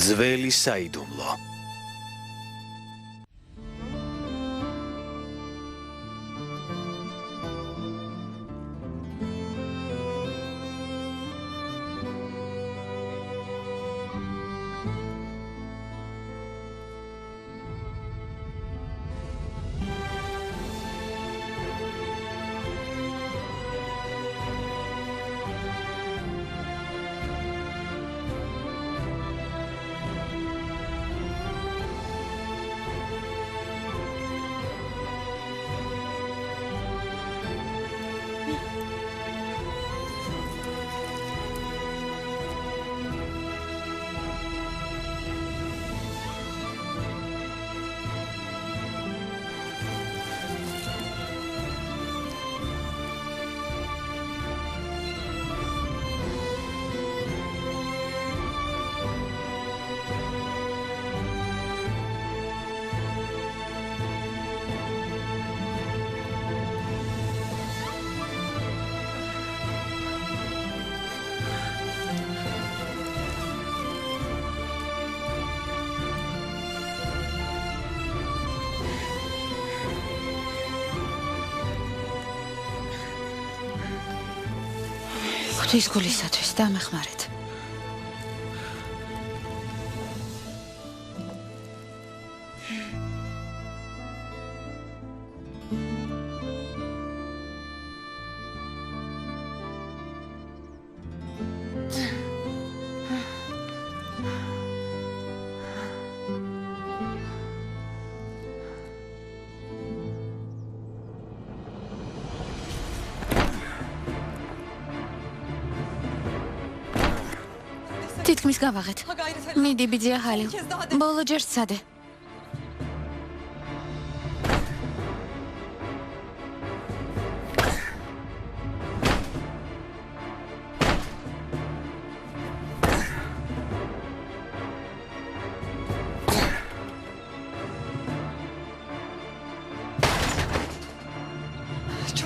ძველი საიდუმლო. ღვთის გულისათვის დამეხმარეთ. თითქმის გავაღეთ. მიდი ბიძია ხალილ. ბოლო ჯერ სცადე.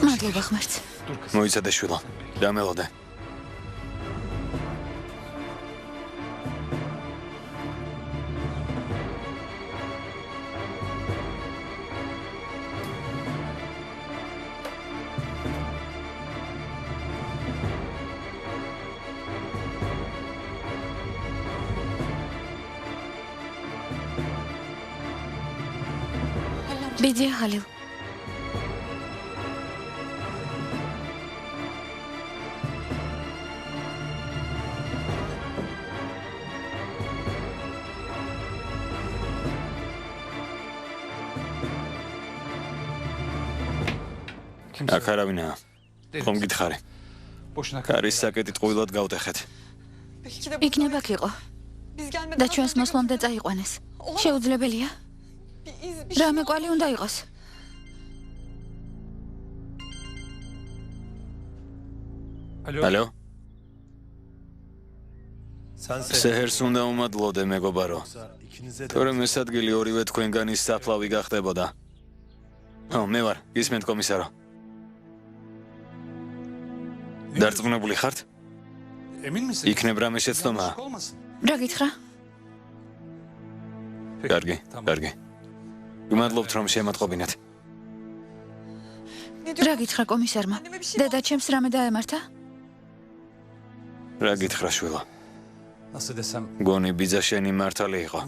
მადლობა ხმართ. მოიცადე შვილო. დამელოდე. ბიძია ხალილ. აქ არავინაა. ხომ გითხარი? კარის საკეტით ყვილად გავტეხეთ. იქნება ქიყო. და ჩვენს მოსვლამდე წაიყვანეს. შეუძლებელია? რამე კვალი უნდა იყოს. ალო? სეჰერს უნდა უმადლოდე, მეგობარო. თორემ ეს ადგილი ორივე თქვენგანის საფლავი გახდებოდა. მე ვარ, გისმენთ კომისარო. დარწმუნებული ხართ? იქნებ რამე შეცდომაა? რა გითხრა? კარგი, კარგი. გმადლობთ რომ შემატყობინეთ. რა გითხრა კომისარმა? დედა ჩემს რამე დაემართა? რა გითხრა შვილო? გონი ბიძა შენი მართალი იყო.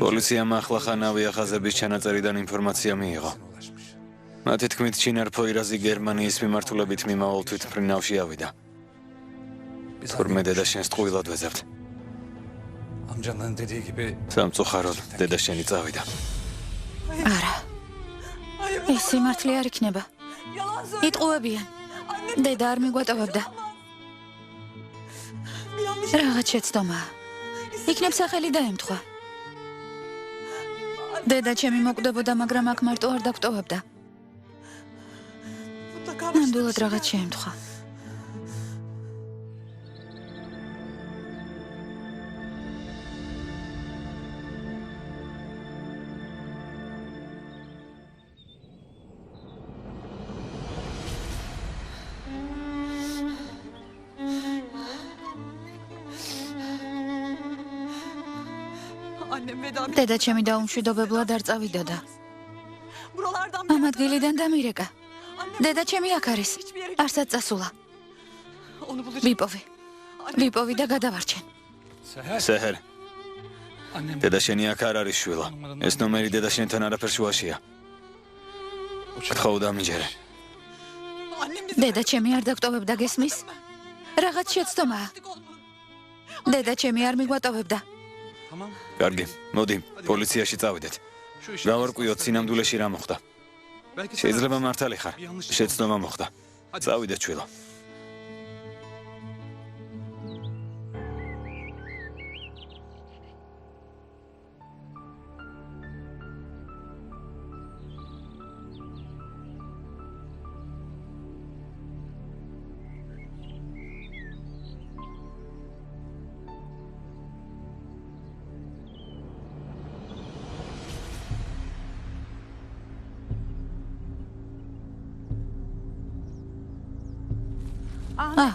პოლიციამ ახლა ხანავია ხაზების ჩანაწერიდან ინფორმაცია მიიღო. მათი თქმით ჩინარ ფოირაზი გერმანიის მიმართულებით მიმავალ თვითმფრინავში ავიდა. თორმე დედა შენს ტყუილად ვეძებთ. სამწუხაროდ დედა შენი წავიდა. არა. ეს სიმართლე არ იქნება. იტყუებიან. დედა არ მიგვატოვებდა. რაღაც შეცდომაა. იქნებ სახელი დაემთხვა. დედა ჩემი მოკვდებოდა, მაგრამ აქ მარტო არ დაგვტოვებდა. ნამდვილად რაღაც შეემთხვა. დედა ჩემი დაუმშვიდობებლად არ წავიდოდა. ამ ადგილიდან დამირეკა. დედა ჩემი აქ არის. არსად წასულა. ვიპოვი და გადავარჩენ. სეჰერ, დედა შენი აქ არ არის შვილა. ეს ნომერი დედა შენთან არაფერ შუაშია. გთხოვ დამიჯერე. დედა ჩემი არ დაგტოვებდა გესმის? რაღაც შეცდომაა. დედა ჩემი არ მიგვატოვებდა. კარგი, მოდი, პოლიციაში წავიდეთ. გავარკვიოთ სინამდვილეში რა მოხდა. შეიძლება მართალი ხარ. შეცდომა მოხდა. წავიდეთ შვილო.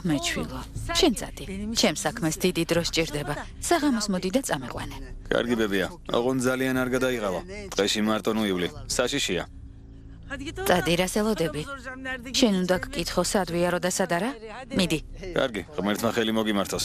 მეჩვილო, შენ წადი. ჩემ საქმეს დიდი დრო სჭირდება. საღამოს მოდი და წამეყვანე. კარგი ბებია, ოღონდ ძალიან არ გადაიღალა. დღეში მარტო ნუივლი, საშიშია. წადი რას ელოდები? შენ უნდა გკითხო სად ვიარო და სად არა? მიდი. კარგი, ღმერთმა ხელი მოგიმართოს.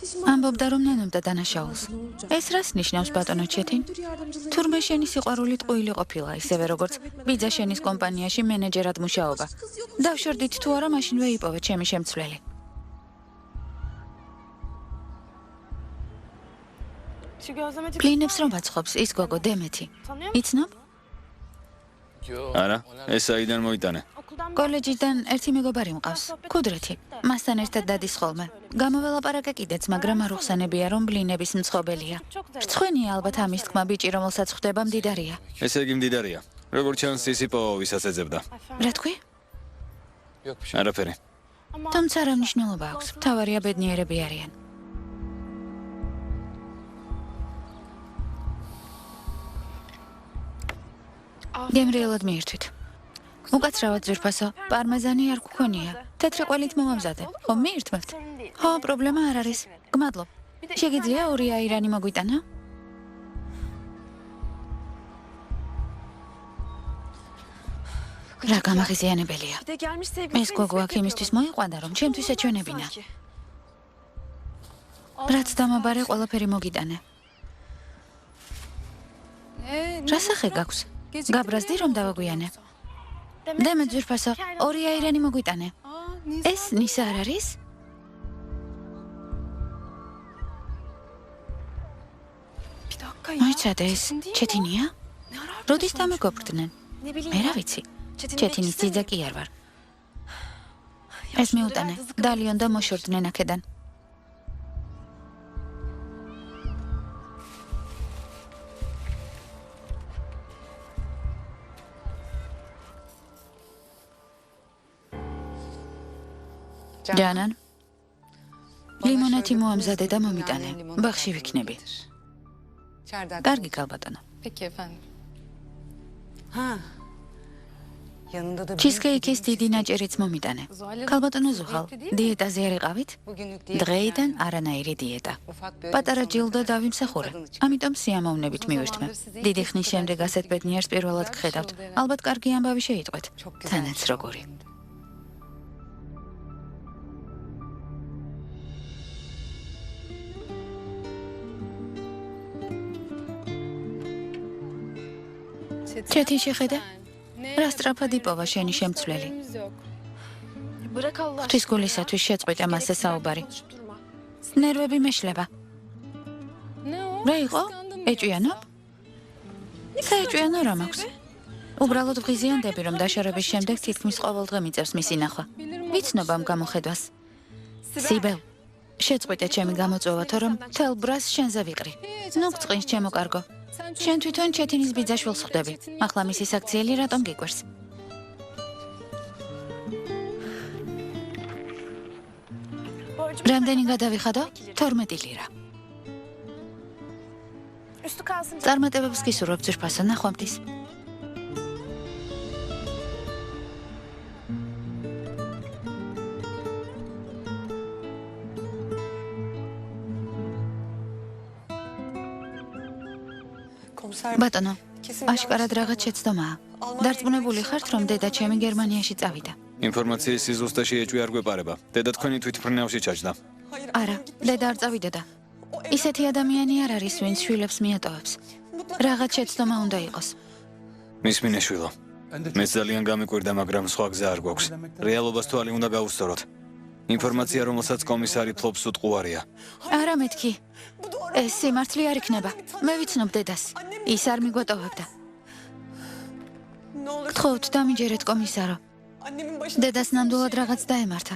ამბობდა რომ ნენობდა დანაშაულს. ეს რას ნიშნავს ბატონო ჩეთინ? თურმე შენი სიყვარული ტყუილი ყოფილა, ისევე როგორც ბიძა შენის კომპანიაში მენეჯერად მუშაობა. დავშორდით თუ არა, მაშინვე იპოვე ჩემი შემცვლელი. პლინებს რომ აცხობს ის გოგო დემეთი. იცნობ? არა, ეს აიდან მოიტანე. კოლეჯიდან ერთი მეგობარი მყავს, ქუდრეთი. მასთან ერთად დადის ხოლმე. გამოველაპარაკე კიდეც, მაგრამ არ უხსენებია რომ ბლინების მცხობელია. რცხვენია ალბათ ამის თქმა ბიჭი, რომელსაც ხვდება მდიდარია. ესე იგი მდიდარია. როგორც ჩანს ისიპო ვისაც ეძებდა. რა თქვი? არაფერი. თუმცა რა მნიშვნელობა აქვს? მთავარია ბედნიერები არიან. გემრიელად მიირთვით. უკაცრავად ძვირფასო, პარმეზანი არ გქონია. თეთრი ყველით მომამზადე. ხომ მიირთმევთ? ხო, პრობლემა არ არის. გმადლობ. შეგიძლია 2 აირანი მოგვიტანა? რა გამაღიზიანებელია. ეს გოგო აქ იმისთვის მოიყვანა, რომ ჩემთვის ეჩვენებინა. რაც დამაბარე ყველაფერი მოგიტანე. რა სახე გაქვს? გაბრაზდი რომ დავაგვიანე. დემე ძვირფასო, 2 აირანი მოგვიტანე. ეს ნისა არ არის? მოიცადე ეს ჩეთინია? როდის დამეგობრდნენ? მე რა ვიცი. ჩეთინის ძიძა კი არ ვარ. ეს მიუტანე, დალიონ და მოშორდნენ აქედან. ჯანან, ლიმონათი მოამზადე და მომიტანე. ბაღში ვიქნები. კარგი ქალბატონო. ჩიზკეიკის დიდი ნაჭერიც მომიტანე. ქალბატონო ზუხალ, დიეტაზე არ იყავით? დღეიდან არანაირი დიეტა. პატარა ჯილდო დავიმსახურე. ამიტომ სიამოვნებით მივირთმევ. დიდი ხნის შემდეგ ასეთ ბედნიერს პირველად გხედავთ. ალბათ კარგი ამბავი შეიტყვეთ. თანაც როგორი. ჩეთი შეხედე? რა სწრაფად იპოვა შენი შემცვლელი. ღვთისგულისათვის შეწყვიტე მასზე საუბარი. ნერვები მეშლება. რა იყო? ეჭვიანობ? საეჭვიანო რა მაქვს? უბრალოდ ვღიზიანდები, რომ დაშორების შემდეგ თითქმის ყოველ დღე მიწევს მისი ნახვა. ვიცნობ ამ გამოხედვას. სიბელ, შეწყვიტე ჩემი გამოწვევათო, რომ თელ ბრას შენზე ვიყრი. ნუ გწყინს ჩემო კარგო. შენ თვითონ ჩეთინის ბიძაშვილს ხვდები. ახლა მისი საქციელი რატომ გიკვირს? რამდენი გადავიხადო? 12 ლირა. წარმატებებს გისურვებ ძვირფასო, ნახვამდის. ბატონო, აშკარად რაღაც შეცდომაა. დარწმუნებული ხართ, რომ დედა ჩემი გერმანიაში წავიდა? ინფორმაციის სიზუსტეში ეჭვი არ გვეპარება. დედა თქვენი თვითმფრინავში ჩაჯდა. არა, დედა არ წავიდოდა. ისეთი ადამიანი არ არის, ვინც შვილებს მიატოვებს. რაღაც შეცდომა უნდა იყოს. მის მინეშვილო. მეც ძალიან გამიკვირდა, მაგრამ სხვა გზა არ გვაქვს. რეალობას თვალი უნდა გავუსწოროთ. ინფორმაცია, რომელსაც კომისარი ფლობს, უტყუარია. არა მეთქი. ეს სიმართლე არ იქნება. მე ვიცნობ დედას. ის არ მიგვატოვებდა. გთხოვთ, დამიჯერეთ კომისარო. დედას ნამდვილად რაღაც დაემართა.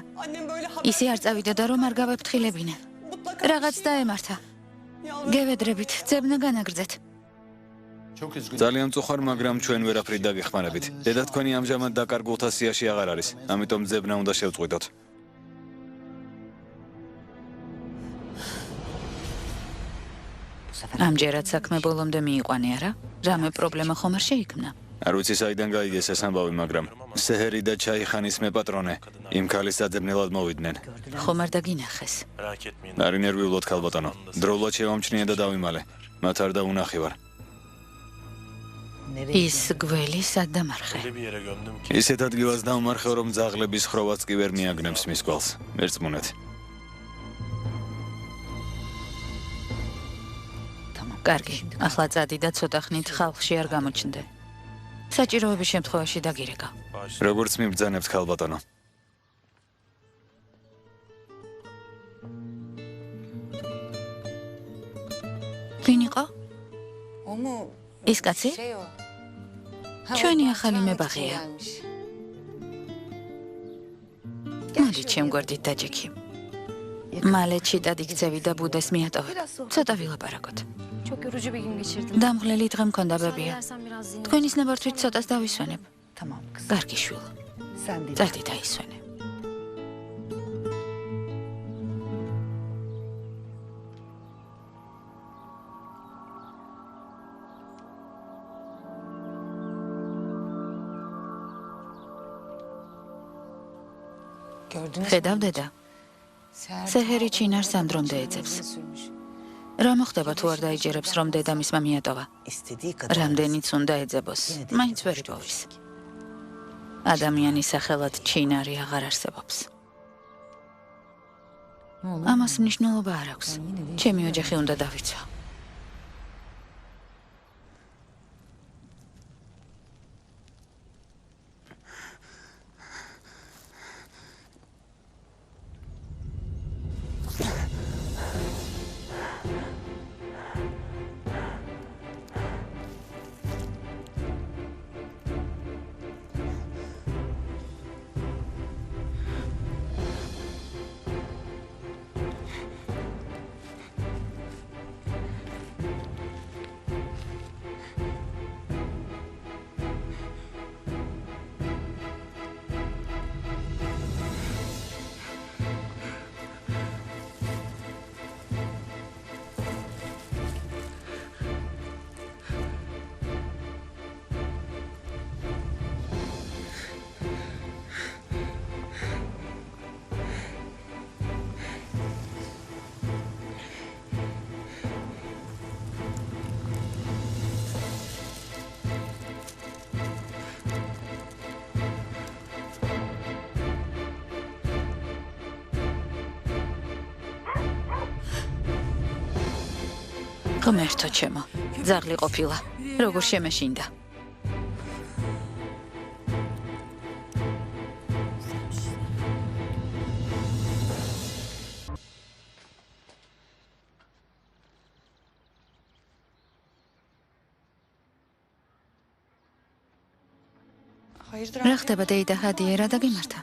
ისე არ წავიდოდა, რომ არ გავეფრთხილებინე. რაღაც დაემართა. გევედრებით, ძებნა განაგრძეთ. ძალიან მწუხარ, მაგრამ ჩვენ ვერაფრით დაგეხმარებით. დედა თქვენი ამჟამად დაკარგულთა სიაში აღარ არის, ამიტომ ძებნა უნდა შევწყვიტოთ. ამჯერად საქმე ბოლომდე მიიყვანე, არა? რამე პრობლემა ხომ არ შეიქმნა? არ ვიცი საიდან გაიგეს ეს ამბავი, მაგრამ სეჰერი და ჩაიხანის მეპატრონე იმ ქალის საძებნელად მოვიდნენ. ხომ არ დაგინახეს? არ ინერვიულოთ ქალბატონო. დროულად შევამჩნიე და დავიმალე. მათ არ დაუნახი ვარ. ის გველი სად დამარხე? ისეთ ადგილას დავმარხე, რომ ძაღლების ხროვაც კი ვერ მიაგნებს მის გვალს. მერწმუნეთ. კარგი, ახლა წადი და ცოტა ხნით ხალხში არ გამოჩნდე. საჭიროების შემთხვევაში დაგირეკა. როგორც მიბრძანებთ ქალბატონო. ვინ იყო? ის კაცი? ჩვენი ახალი მებაღეა. მოდი ჩემ გვერდით დაჯექი. მალე ჩიტად იქცევი და ბუდეს მიატოვებ. ცოტა ვილაპარაკოთ. Çok yorucu bir gün geçirdim. დამღლელი დღე მქონდა ბებია. თქვენის ნებართვით ცოტას დავისვენებ. Tamam kızım. კარგი შვილო. Sen de წადი დაისვენე. gördünüz ხედავ დედა. სეჰერი ჩინარს ამ დრომდე ეძებს. რა მოხდება თუ არ დაიჯერებს, რომ დედა მისმა მიატოვა? istediği kadar რამდენიც უნდა ეძებოს, მაინც ვერ იპოვის. ადამიანის სახელად ჩინარი აღარ არსებობს. ამას მნიშვნელობა არ აქვს. ჩემი ოჯახი უნდა დავიცვა. ღმერთო ჩემო, ძაღლი ყოფილა. როგორ შემეშინდა. რა ხდება დეიდა ჰადიე, რა დაგიმართა?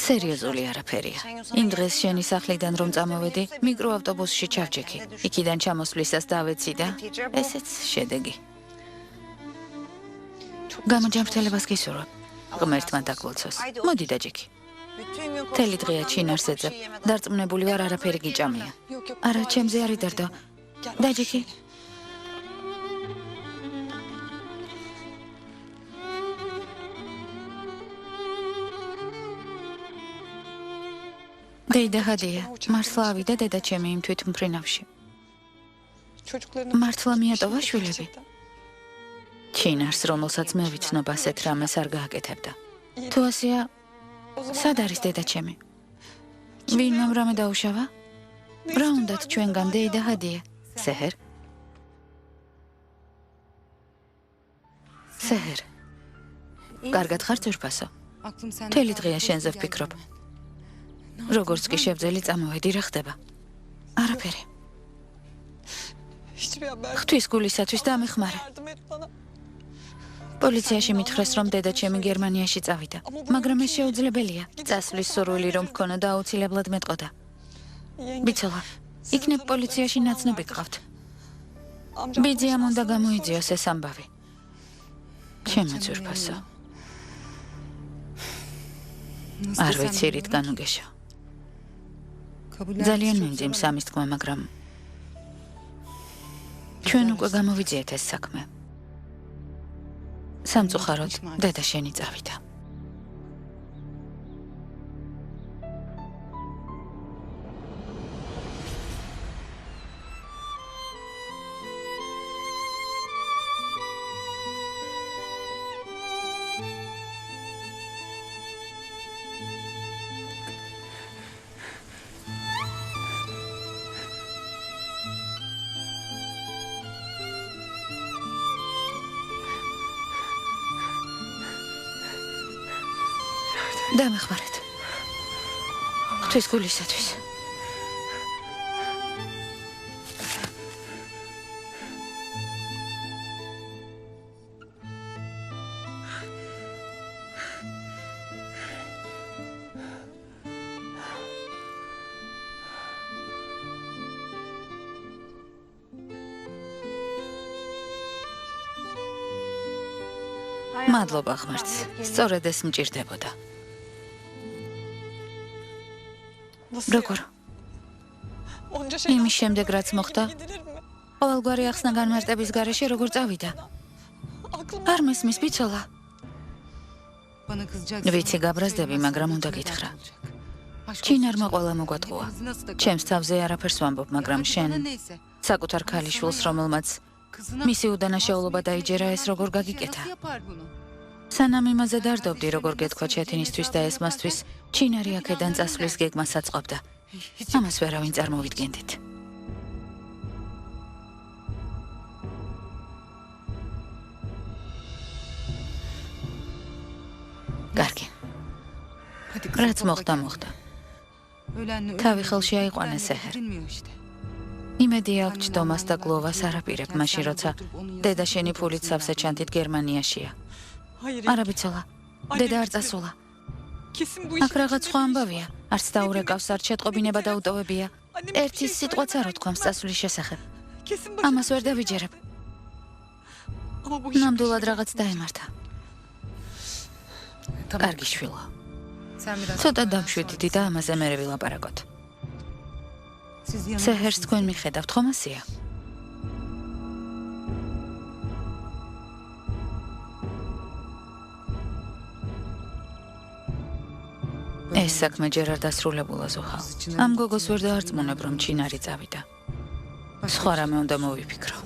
სერიოზული არაფერია. იმ დღეს შენი სახლიდან რომ წამოვედი, მიკროავტობუსში ჩავჭიქი. იქიდან ჩამოსვლისას დავეცი და ესეც შედეგი. გამოჯანმრთელებას გისურვებ. ღმერთმა დაგლოცოს. მოდი დაჯიქი. მთელი დღეა ჩინარს ეძებ. დარწმუნებული ვარ არაფერი გიჭამია. არა, ჩემზე არ იდარდო. დაჯიქი. დეიდა ჰადია, მართლა ავიდა დედა ჩემი იმ თვითმფრინავში. მართლა მიატოვა შვილები. ჩინარს, რომელსაც მე ვიცნობ, ასეთ რამეს არ გააკეთებდა. თუ ასეა, სად არის დედა ჩემი? ვინმემ რამე დაუშავა? რა უნდათ ჩვენგან დეიდა ჰადია? სეჰერ? სეჰერ. კარგად ხარ ძურფასო? მთელი დღეა შენზე ვფიქრობ. როგორც კი შევძელი წამოვედი, რა ხდება? არაფერი. ღვთის გულისათვის დამეხმარე. პოლიციაში მითხრეს, რომ დედა ჩემი გერმანიაში წავიდა, მაგრამ ეს შეუძლებელია. წასვლის სურვილი რომ მქონოდა, აუცილებლად მეტყოდა. ბიცოლა, იქნებ პოლიციაში ნაცნობი გყავთ. ბიძიამ უნდა გამოიძიოს ეს ამბავი. ჩემო ძურფასო. არ ვიცი რით განუგეშო. ძალიან მინძიმს ამის თქმა, მაგრამ ჩვენ უკვე გამოვიძიეთ ეს საქმე. სამწუხაროდ, დედა შენი წავიდა. დამეხმარეთ. ღვთის გულისათვის. მადლობა ღმერთს. სწორედ ეს მჭირდებოდა. როგორ? იმის შემდეგ, რაც მოხდა, ყოველგვარი ახსნა განმარტების გარეშე როგორ წავიდა? არ მესმის ბიცოლა. ვიცი გაბრაზდები, მაგრამ უნდა გითხრა. ჩინარმა ყველა მოგვატყუა. ჩემს თავზე არაფერს ვამბობ, მაგრამ შენ საკუთარ ქალიშვილს, რომელმაც მისი უდანაშაულობა დაიჯერა, ეს როგორ გაგიკეთა? სანამ იმაზე დარდობდი, როგორ გეთქვა ჩეთინისთვის და ესმასთვის, ჩინარი აქედან წასვლის გეგმას აწყობდა. ამას ვერავინ წარმოვიდგენდით. კარგი. რაც მოხდა, მოხდა. თავი ხელში აიყვანა სეჰერ. იმედი აქვს ჯდომას და გლოვას არაპირებ, მაშინ როცა დედა შენი ფულით სავსე ჩანთით გერმანიაშია. არა ბიცოლა, დედა არ წასულა. აქ რაღაც სხვა ამბავია, არც დაურეკავს, არც შეტყობინება და უტოვებია. ერთი სიტყვაც არ უთქვამს წასვლის შესახებ. ამას ვერ დავიჯერებ. ნამდვილად რაღაც დაემართა. კარგი შვილო. ცოტა დამშვიდდი და ამაზე მერე ვილაპარაკოთ. სეჰერს თქვენ მიხედავთ, ხომ ასეა? ეს საქმე ჯერ არ დასრულებულა ზუხალ. ამ გოგოს ვერ დაარწმუნებ, რომ ჩინარი წავიდა. სხვა რამე უნდა მოვიფიქრო.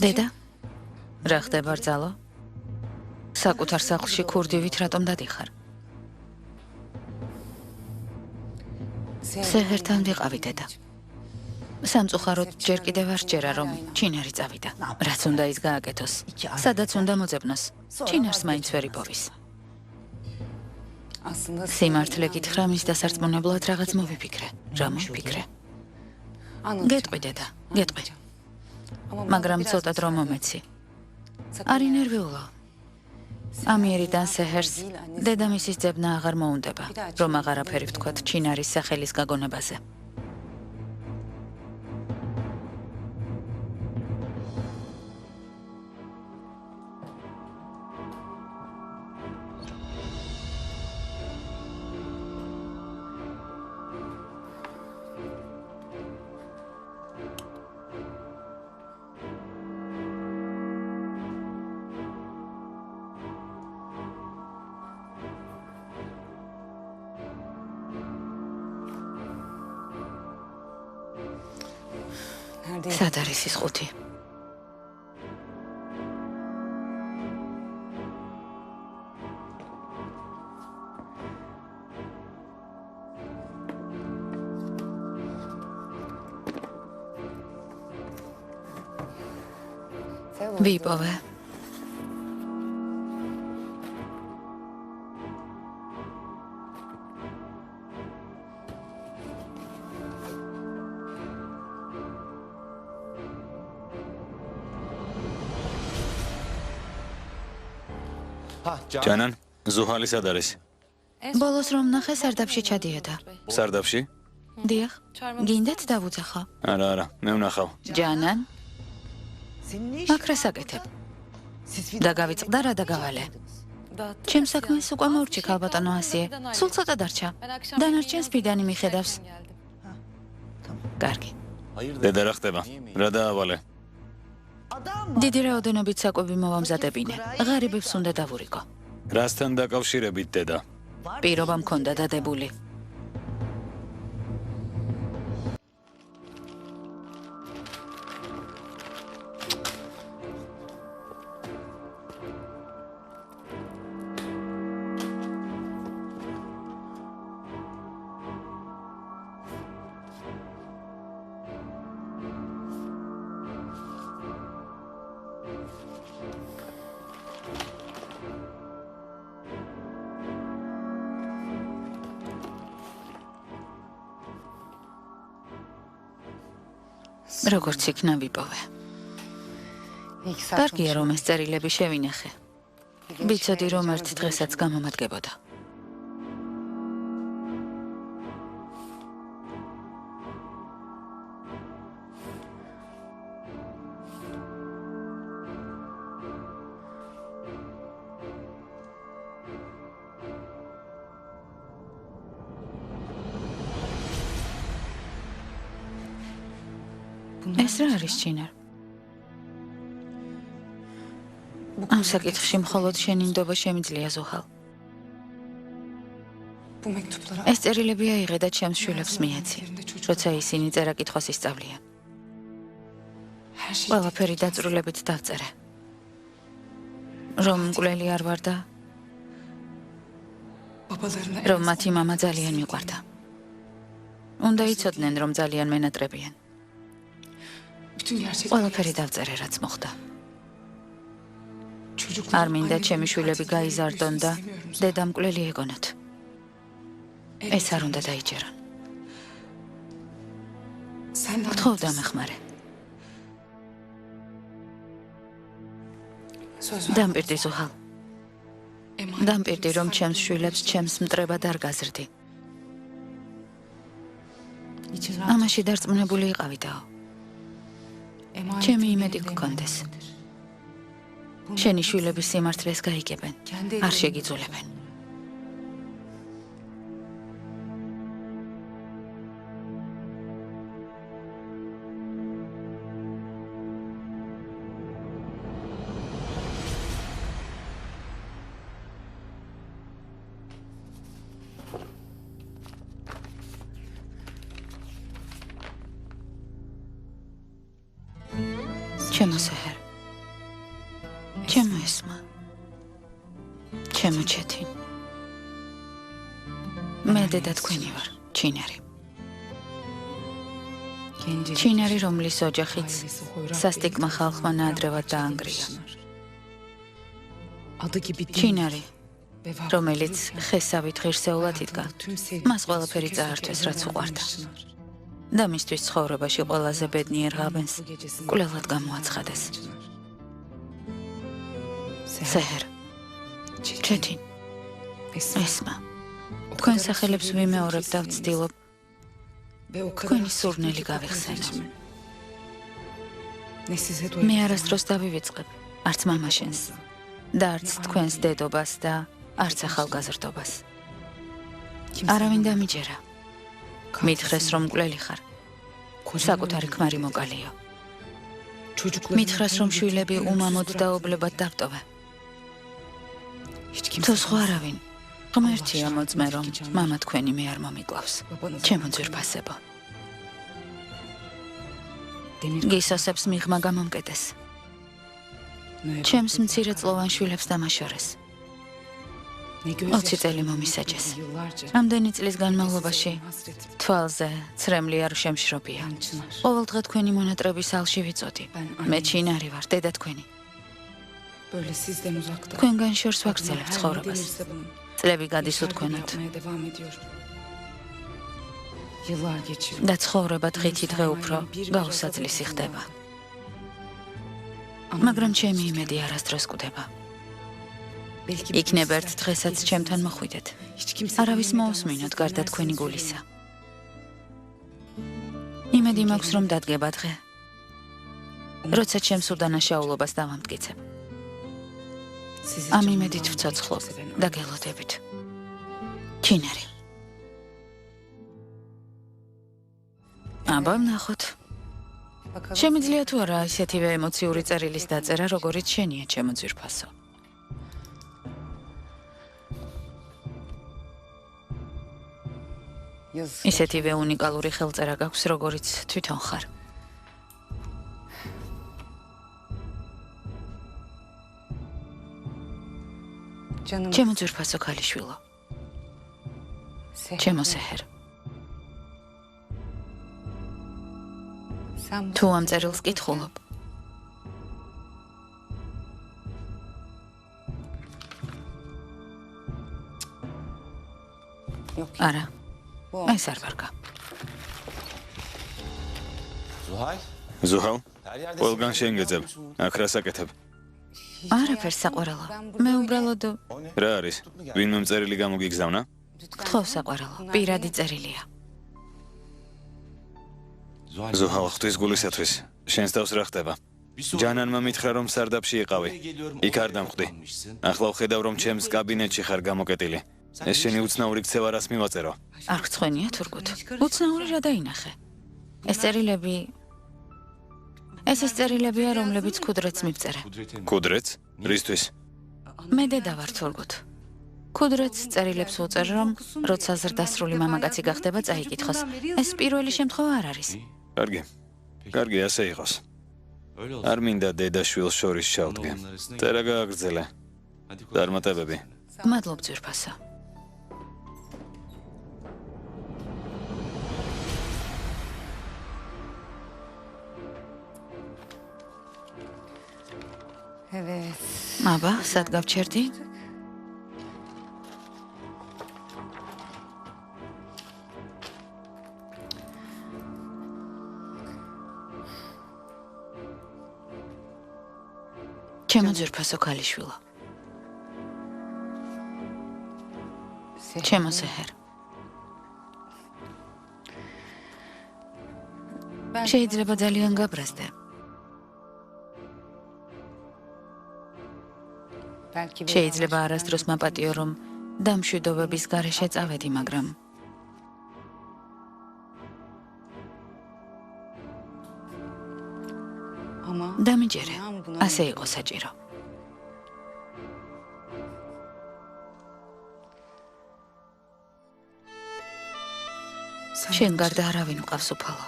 დედა, რა ხდება ბრძალო? საკუთარ სახლში ქურდივით რატომ დადიხარ? სეჰერთან ვიყავი დედა. სამწუხაროდ ჯერ კიდევ არ სჯერა რომ ჩინარი წავიდა. რაც უნდა ის გააკეთოს. სადაც უნდა მოძებნოს. ჩინარს მაინც ვერ იპოვის. სიმართლე გითხრა მის დასარწმუნებლად რაღაც მოვიფიქრე. რა მოვიფიქრე? გეტყვი დედა, გეტყვი. მაგრამ ცოტა დრო მომეცი. არი ნერვიულა. ამიერიდან სეჰერს დედამისის ძებნა აღარ მოუნდება, რომ აღარაფერი ვთქვათ ჩინარის სახელის გაგონებაზე. სად არის ის ხუთი? ვიპოვე. ჯანან, ზუჰალი სად არის? ბოლოს რომ ნახე სარდაფში ჩადიოდა. სარდაფში? დიახ. გინდათ დავუძახო? არა, მე ვნახავ. ჯანან, აკრას აკეთებ. და გავიწყდა რა და გავალე. ჩემს საქმეს უკვე მორჩი ქალბატონო ასიე. სულ ცოტა დარჩა. დანარჩენს ფიდანი მიხედავს. კარგი. დედა რა ხდება? რა დაავალე? დიდი რაოდენობით საკვები მოვამზადებინე. ღარიბებს უნდა დავურიგო. რასთან დაკავშირებით დედა? პირობა მქონდა დადებული. როგორც იქნა ვიპოვე. კარგია რომ ეს წერილები შევინახე. ვიცოდი რომ ერთ დღესაც გამომადგებოდა. ეს რა არის ჩინარ? ამ საკითხში მხოლოდ შენი ნდობა შემიძლია ზუჰალ. ეს წერილები აიღე და ჩემს შვილებს მიეცი, როცა ისინი წერა-კითხვას ისწავლიან. ყველაფერი დაწვრილებით დავწერე. რომ მკვლელი არ ვარ და რომ მათი მამა ძალიან მიყვარდა. უნდა იცოდნენ რომ ძალიან მენატრებიან. ყველაფერი დავწერე რაც მოხდა. არ მინდა ჩემი შვილები გაიზარდონ და დედა მკვლელი ეგონათ. ეს არ უნდა დაიჯერონ. გთხოვ დამეხმარე. დამპირდი ზუჰალ. დამპირდი რომ ჩემს შვილებს ჩემს მტრებად არ გაზრდი. ამაში დარწმუნებული იყავი დაო. ჩემი იმედი გქონდეს. შენი შვილები სიმართლეს გაიგებენ, არ შეგიძულებენ. ჩემო სეჰერ, ჩემო ესმა, ჩემო ჩეთინ. მე დედა თქვენი ვარ, ჩინარი. ჩინარი, რომლის ოჯახიც სასტიკმა ხალხმა ნაადრევად დაანგრია. ჩინარი, რომელიც ხესავით ღირსეულად იდგა, მას ყველაფერი წაართვეს, რაც უყვარდა. და მისთვის ცხოვრებაში ყველაზე ბედნიერ ღამეს კვლელად გამოაცხადეს. სეჰერ, ჩეთინ, ესმა, თქვენ სახელებს ვიმეორებ და ვცდილობ თქვენი სურნელი გავიხსენო. მე არასდროს დავივიწყებ, არც მამაშენს და არც თქვენს დედობას და არც ახალგაზრდობას. არავინ დამიჯერა. მითხრეს, რომ მკვლელი ხარ. საკუთარი ქმარი მოკალიო. მითხრეს, რომ შვილები უმამოდ დაობლებად დავტოვე. თუ სხვა არავინ, ღმერთია მოწმე, რომ მამა თქვენი მე არ მომიკლავს. ჩემო ძვირფასებო. გისოსებს მიღმა გამომკეტეს. ჩემს მცირეწლოვან შვილებს დამაშორეს. 20 წელი მომისაჯეს. ამდენი წლის განმავლობაში თვალზე ცრემლი არ შემშრობია. ყოველდღე თქვენი მონატრების ალში ვიწოდი. მე ჩინარი ვარ, დედა თქვენი. თქვენგან შორს ვაგრძელებ ცხოვრებას. წლები გადის უთქვენოდ. და ცხოვრება დღითი დღე უფრო გაუსაძლისი ხდება. მაგრამ ჩემი იმედი არასდროს კვდება. იქნება ერთ დღესაც ჩემთან მოხვიდეთ. არავის მოусმინოთ გარდა თქვენი გულისა. იმედი მაქვს, რომ დადგება დღე, როცა ჩემს უდანაშაულობას დავამტკიცებ. ამ იმედით ვცოცხლობ და გელოდებით. ჩინარი. აბა ვნახოთ. შემიძლია თუ არა ისეთივე ემოციური წერილის დაწერა, როგორიც შენია, ჩემო ძვირფასო. ისეთივე უნიკალური ხელწერა გაქვს, როგორიც თვითონ ხარ. ჩემო ძვირფასო ქალიშვილო. ჩემო სეჰერ. თუ ამ წერილს კითხულობ, არა, ეს არ ვარგა. ზუჰალ, ყველგან შენ გეძებ, აქ რას აკეთებ? არაფერს საყვარელო. მე უბრალოდ რა არის? ვინმე წერილი გამოგიგზავნა? გთხოვ საყვარელო, პირადი წერილია. ზუჰალ, ღვთის გულისათვის, შენს თავს რა ხდება? ჯანანმა მითხრა, რომ სარდაფში იყავი. იქ არ დამხვდი. ახლა ვხედავ, რომ ჩემს კაბინეტში ხარ გამოკეტილი. ეს შენი უცნაური ქცევა რას მივაწერო? არ გწხვენია თურგუთ. უცნაური რა დაინახე? ეს წერილებია, რომლებიც ქუდრეთს მივწერე. ქუდრეთს? რისთვის? მე დედა ვარ თურგუთ. ქუდრეთს წერილებს უწერ, რომ როცა ზრდასრული მამაკაცი გახდება, წაიკითხოს. ეს პირველი შემთხვევა არ არის. კარგი, ასე იყოს. არ მინდა დედა-შვილს შორის ჩავდგე. წერა გააგრძელე. წარმატებები. მადლობ ძვირფასო. აბა, სად გავჩერდი? ჩემო ძვირფასო ქალიშვილო. ჩემო სეჰერ. შეიძლება ძალიან გაბრაზდე. შეიძლება არასდროს მაპატიო, რომ დამშვიდობების გარეშე წავედი, მაგრამ დამიჯერე, ასე იყო საჭირო. შენ გარდა არავინ მყავს უფალო.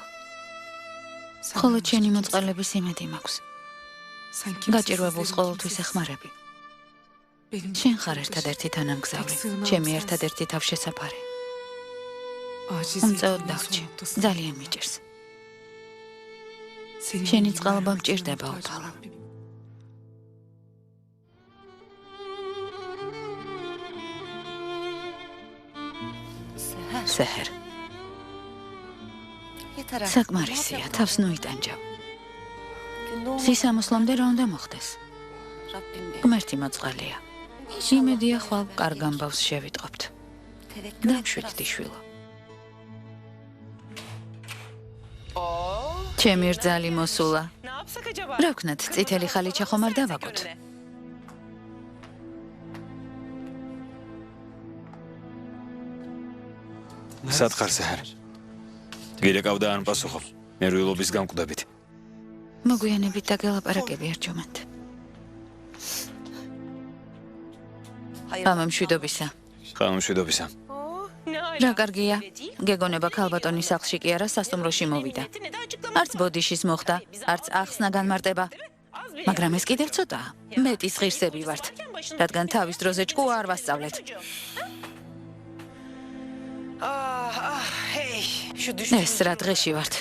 ხოლო ჩემი მოწყალების იმედი მაქვს. გაჭირვებულს ყოველთვის ეხმარები. შენ ხარ ერთადერთი თანამგზავრი, ჩემი ერთადერთი თავშესაფარი. უმწეოდ დავრჩი, ძალიან მიჭირს. შენი წყალობა მჭირდება, ოპალ. სეჰერ. საკმარისია, თავს ნუიტანჯავ. სისამოსლამდე რა უნდა მოხდეს? ღმერთი მოწყალია. იმედია ხვალ კარგ ამბავს შევიტყობთ. დავშვით დიშვილო. ჩემი რძალი მოსულა. რა ვქნათ, წითელი ხალიჩა ხომ არ დავაგოთ? სათხარ სეჰერ. გირეკავდა ან პასუხობ. ნერვიულობის გამკვდებით. მოგვიანებით დაგელაპარაკები ერჯომათ. ამამშვიდობისა. ხამამშვიდობისა. რა კარგია. გეგონება ქალბატონის სახლში კი არა სასტუმროში მოვიდა. არც ბოდიშის მოხდა, არც ახსნა განმარტება. მაგრამ ეს კიდევ ცოტაა. მეტის ღირსები ვართ, რადგან თავის დროზე ჭკუა არ ვასწავლეთ. ეს რა დღეში ვართ.